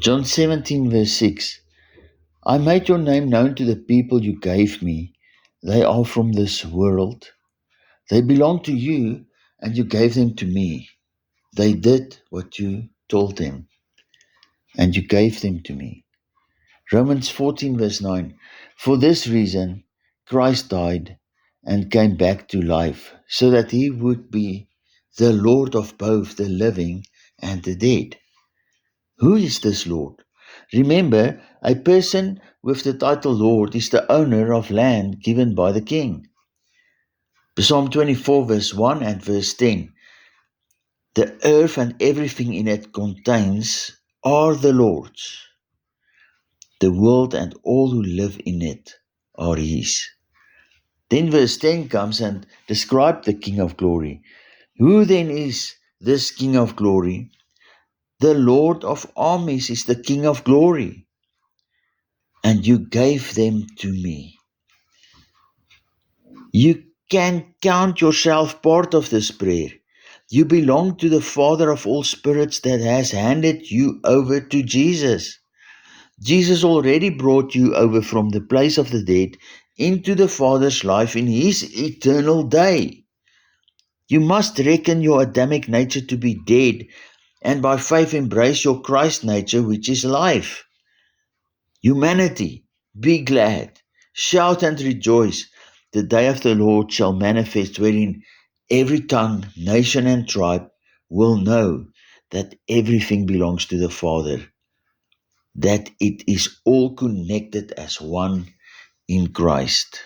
John 17 verse 6. I made your name known to the people you gave me. They are from this world. They belong to you, and you gave them to me. They did what you told them, and you gave them to me. Romans 14 verse 9. For this reason, Christ died and came back to life, so that he would be the Lord of both the living and the dead. Who is this Lord? Remember, a person with the title Lord is the owner of land given by the king. Psalm 24 verse 1 and verse 10. The earth and everything in it contains are the Lord's. The world and all who live in it are his. Then verse 10 comes and describes the King of Glory. Who then is this King of Glory? The Lord of armies is the King of Glory. And you gave them to me. You can count yourself part of this prayer. You belong to the Father of all spirits that has handed you over to Jesus. Jesus already brought you over from the place of the dead into the Father's life in his eternal day. You must reckon your Adamic nature to be dead and by faith embrace your Christ nature, which is life. Humanity, be glad, shout and rejoice. The day of the Lord shall manifest, wherein every tongue, nation, and tribe will know that everything belongs to the Father, that it is all connected as one in Christ.